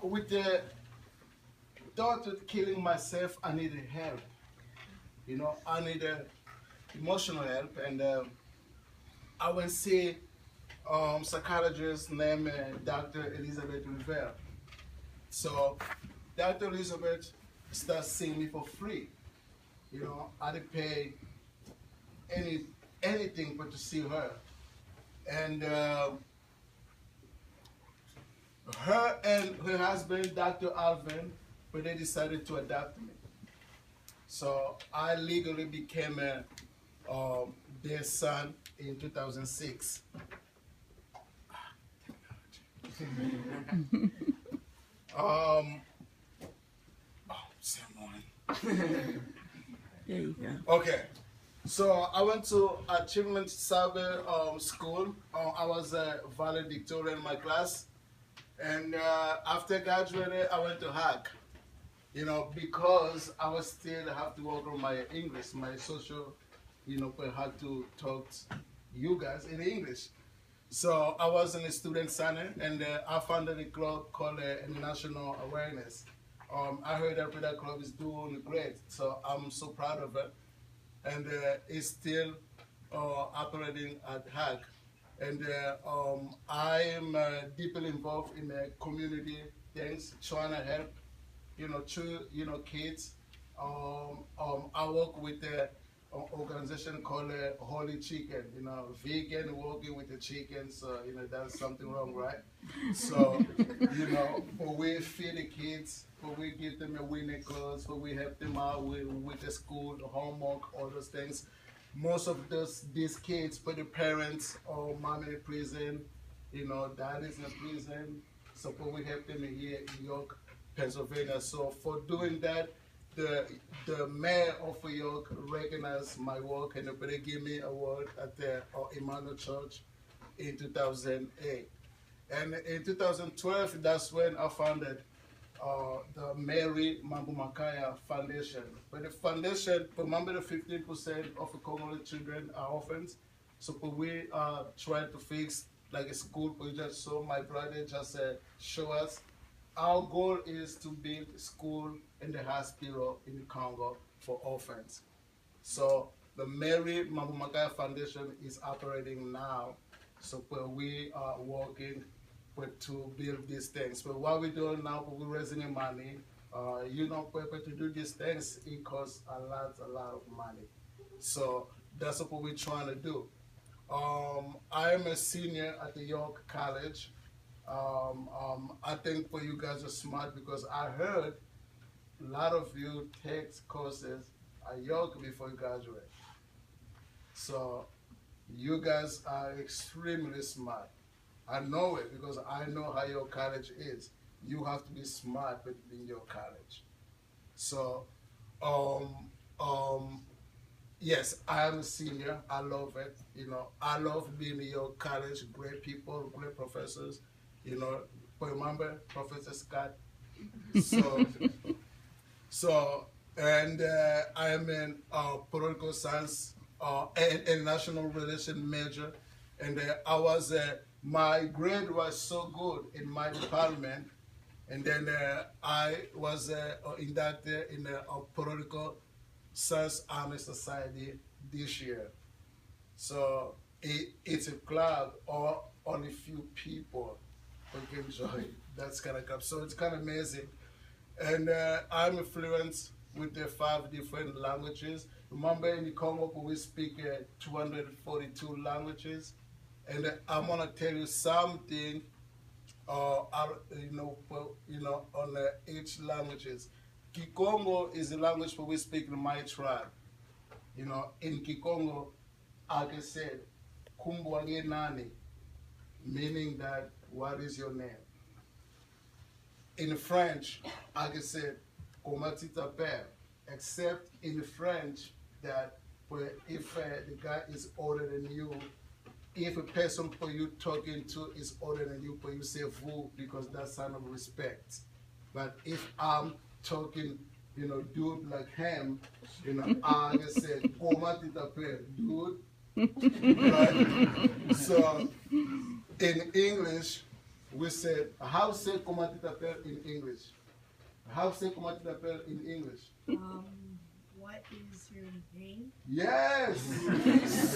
with the thought of killing myself, I needed help. I needed emotional help, and I went see psychologist named Dr. Elizabeth Revell. So Dr. Elizabeth started seeing me for free. I didn't pay any anything but to see her. And her and her husband, Dr. Alvin, but they decided to adopt me. So I legally became their son in 2006. um, same morning. There you go. Okay, so I went to Achievement Cyber School. I was a valedictorian in my class. And after graduating, I went to hack, because I was still have to work on my English, my social, but I had to talk to you guys in English. So I was in a student center, and I founded a club called International Awareness. I heard that club is doing great, so I'm so proud of it. And it's still operating at hack. And I am deeply involved in community things, trying to help, kids. I work with an organization called Holy Chicken, vegan working with the chicken, so, that's something wrong, right? So, but we feed the kids, but we give them a winter clothes, but we help them out with the school, the homework, all those things. Most of these kids, but the parents or mom in prison, dad is in prison. So we help them here in York, Pennsylvania. So for doing that, the mayor of York recognized my work, and they gave me an award at the Emmanuel Church in 2008. And in 2012, that's when I founded the Mary Makaya Foundation. But the foundation, remember the 15% of the Congolese children are orphans. So we try to fix like a school project. So my brother just show us. Our goal is to build a school in the hospital in the Congo for orphans. So the Mary Makaya Foundation is operating now. So we are working to build these things. But what we're doing now, we're raising money. To do these things, it costs a lot of money. So that's what we're trying to do. I'm a senior at the York College. I think for you guys are smart because I heard a lot of you take courses at York before you graduate. So you guys are extremely smart. I know it because I know how your college is. You have to be smart in your college. So, yes, I am a senior. I love it. I love being in your college. Great people, great professors. Remember Professor Scott. So, and I am in political science and international relation major, and I was. My grade was so good in my department, and then I was inducted in the political science honor society this year. So it's a club or only few people who can join. That's kind of club. So it's kind of amazing. And I'm fluent with the 5 different languages. Remember in the Congo we speak 242 languages. And I'm gonna tell you something, on each languages. Kikongo is the language we speak in my tribe. In Kikongo, I can say, Kumbwange Nani, meaning that, what is your name? In French, I can say, Comment tu t'appelles? Except in French, that if the guy is older than you, if a person for you talking to is older than you, for you say vous because that's sign of respect. But if I'm talking, dude like him, I just say, comment tu t'appelles, dude. Right? So in English, we said, how say comment tu t'appelles in English? How say comment tu t'appelles in English? What is your name? Yes.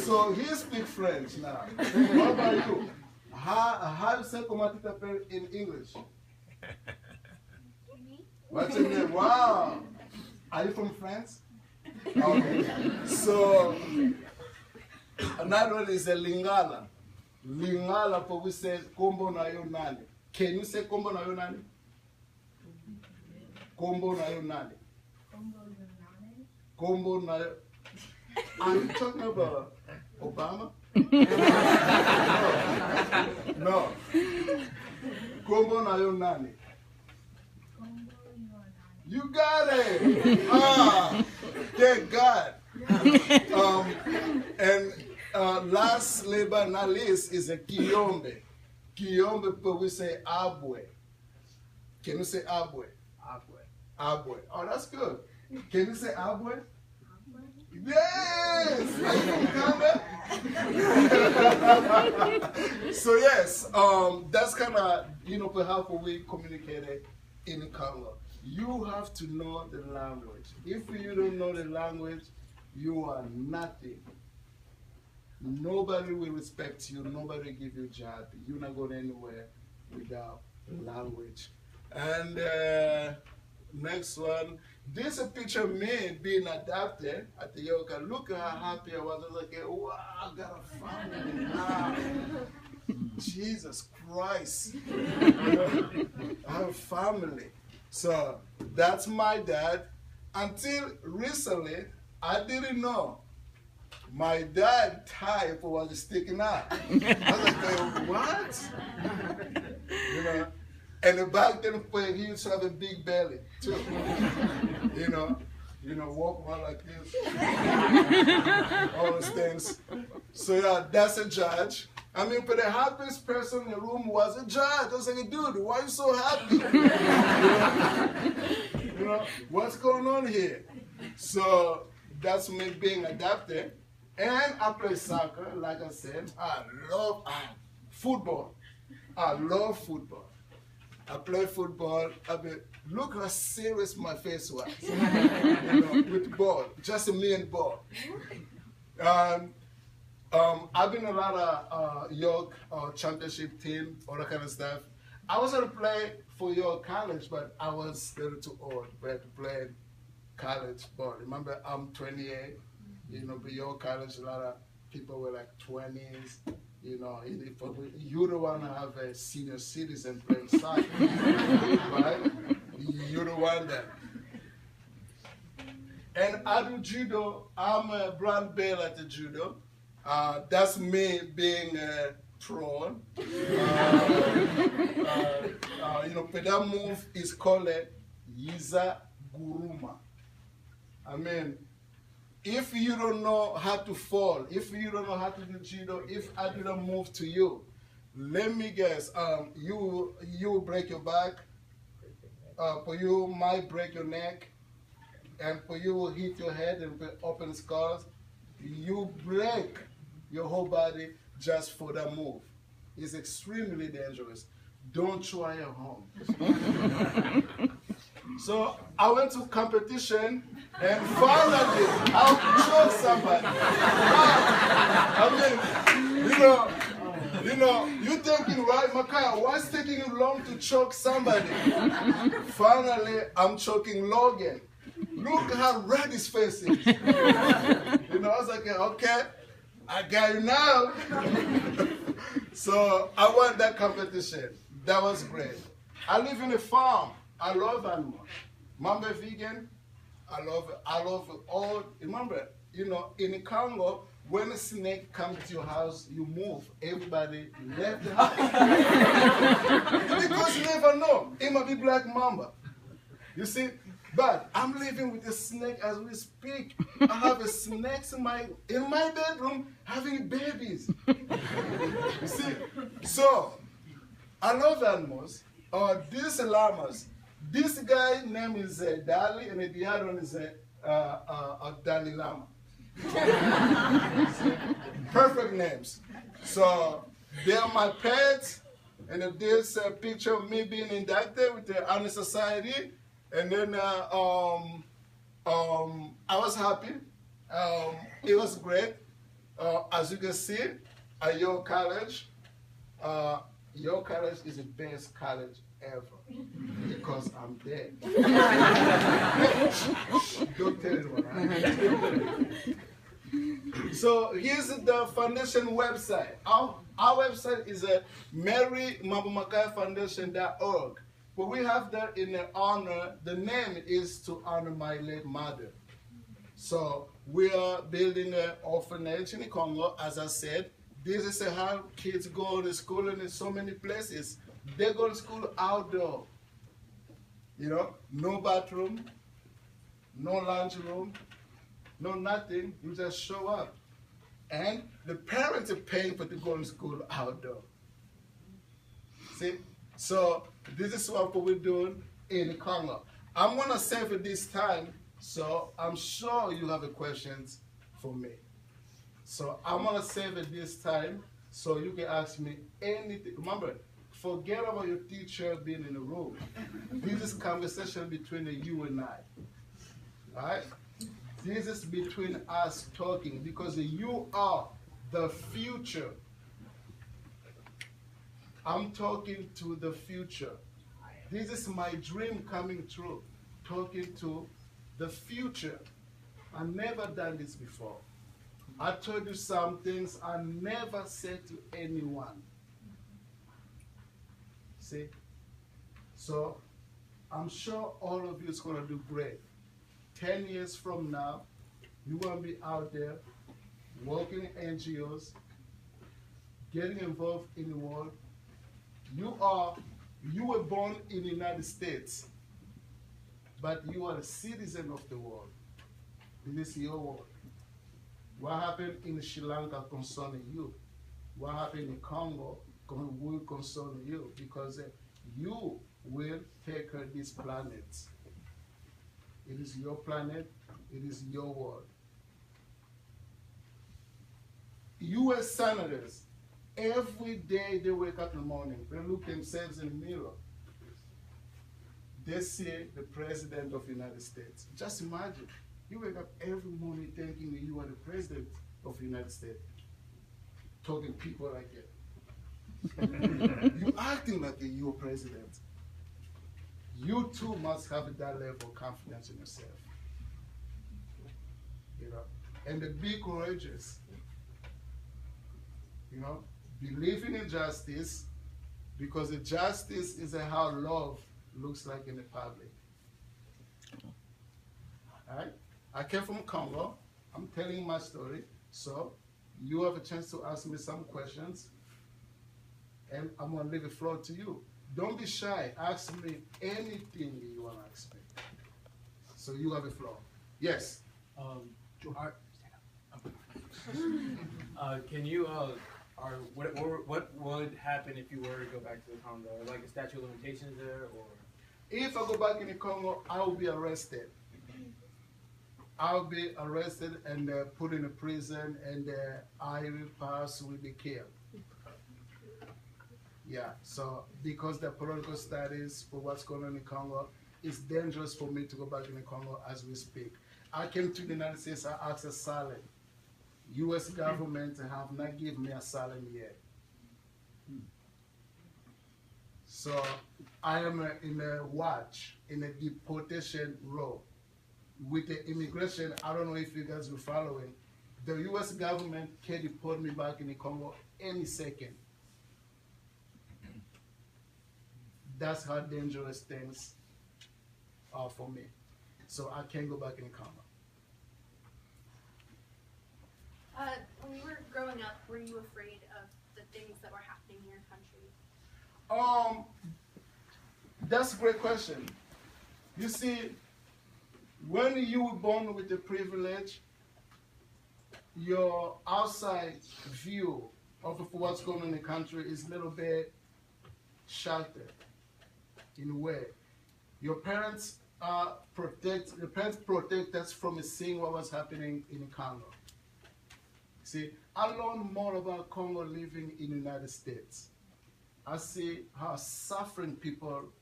So he speaks French now. What about you? How say comment tu t'appelles in English? What's your name? Wow. Are you from France? Okay. So another one is a Lingala. Lingala, for we say Kombo na yo nani. Can you say Kombo na yo nani? Kombo na yo nani. Kombo na yo. Are you talking about Obama? No. Kombo na yo nani. You got it. Ah, thank God. And last but not least is a Kiyombe. Kiyombe, but we say Abwe. Can you say Abwe? Abwe. Abwe. Oh, that's good. Can you say Abwe? Yes! Are you from Congo? So yes, that's kind of, perhaps we communicated in Congo. You have to know the language. If you don't know the language, you are nothing. Nobody will respect you. Nobody will give you a job. You're not going anywhere without language. And next one. This is a picture of me being adopted at the yoga. Look at how happy I was. I was like, wow, I got a family now. Jesus Christ. I have a family. So that's my dad. Until recently, I didn't know. My dad type was sticking out. I was like, what? And back then he used to have a big belly too. Walk around like this. All those things. So yeah, that's a judge. I mean, but the happiest person in the room was a judge. I was like, dude, why are you so happy? What's going on here? So that's me being adopted. And I play soccer, like I said. I love football. I love football. I play football. Look how serious my face was. With ball, just me and ball. I've been in a lot of York championship team, all that kind of stuff. I was going to play for York College, but I was a little too old to play college ball. Remember, I'm 28. But York College, a lot of people were like 20s. You don't want to have a senior citizen playing soccer, right? You don't want that. And I do judo. I'm a brown belt at the judo. That's me being thrown. But that move is called Yiza Guruma. I mean, if you don't know how to fall, if you don't know how to do judo, if I do not move to you, let me guess, you will break your back, for you might break your neck, and for you will hit your head and open scars. You break your whole body just for that move. It's extremely dangerous. Don't try at home. So I went to competition and finally I choke somebody. You're thinking, right, Makaya, what's taking you long to choke somebody? Finally, I'm choking Logan. Look how red his face is. I was like, okay, I got you now. So I won that competition. That was great. I live in a farm. I love animals. Remember vegan? I love all. Remember, in Congo, when a snake comes to your house, you move. Everybody left the house. Because you never know. It might be black mamba. You see? But I'm living with a snake as we speak. I have a snake in my bedroom having babies. You see? So, I love animals. These llamas. This guy's name is Dali, and the other one is Dali Lama. Perfect names. So they are my pets. And this picture of me being inducted with the Honor Society. And then I was happy. It was great. As you can see, at your college is the best college ever because I'm there. Don't tell anyone. Right? So here's the foundation website. Our website is marymambomakaya.foundation.org. But we have that in the honor. The name is to honor my late mother. So we are building an orphanage in Congo, as I said. This is how kids go to school in so many places. They go to school outdoor. You know, no bathroom, no lunchroom, no nothing. You just show up. And the parents are paying for to go to school outdoor. See? So this is what we're doing in Congo. I'm going to save it this time, so I'm sure you have questions for me. So I'm going to save it this time, so you can ask me anything. Remember, forget about your teacher being in the room. This is conversation between you and I. All right? This is between us talking, because you are the future. I'm talking to the future. This is my dream coming true, talking to the future. I've never done this before. I told you some things I never said to anyone. See? So I'm sure all of you is going to do great. 10 years from now, you're going to be out there working in NGOs, getting involved in the world. You were born in the United States, but you are a citizen of the world. This is your world. What happened in Sri Lanka concerning you? What happened in Congo will concern you, because you will take care of this planet. It is your planet, it is your world. U.S. senators, every day they wake up in the morning, they look themselves in the mirror. They see the President of the United States. Just imagine, you wake up every morning thinking that you are the President of the United States, talking to people like that. You acting like you're President. You too must have that level of confidence in yourself. You know, and be courageous. You know, believing in justice, because the justice is how love looks like in the public. All right? I came from Congo. I'm telling my story. So you have a chance to ask me some questions, and I'm going to leave the floor to you. Don't be shy. Ask me anything you want to ask me. So you have the floor. Yes? Can you, what would happen if you were to go back to the Congo? Like a statute of limitations there, or? If I go back in the Congo, I will be arrested. I'll be arrested and put in a prison, and I will pass will be killed. Yeah, so because the political studies for what's going on in Congo, it's dangerous for me to go back in the Congo as we speak. I came to the United States, I asked asylum. U.S. government have not given me asylum yet. So I am in a watch, in a deportation row. With the immigration, I don't know if you guys were following, the U.S. government can deport me back in the Congo any second. That's how dangerous things are for me. So I can't go back in the Congo. When you were growing up, were you afraid of the things that were happening in your country? That's a great question. You see, when you were born with the privilege, your outside view of what's going on in the country is a little bit sheltered in a way. Your parents protect us from seeing what was happening in Congo. See, I learned more about Congo living in the United States. I see how suffering people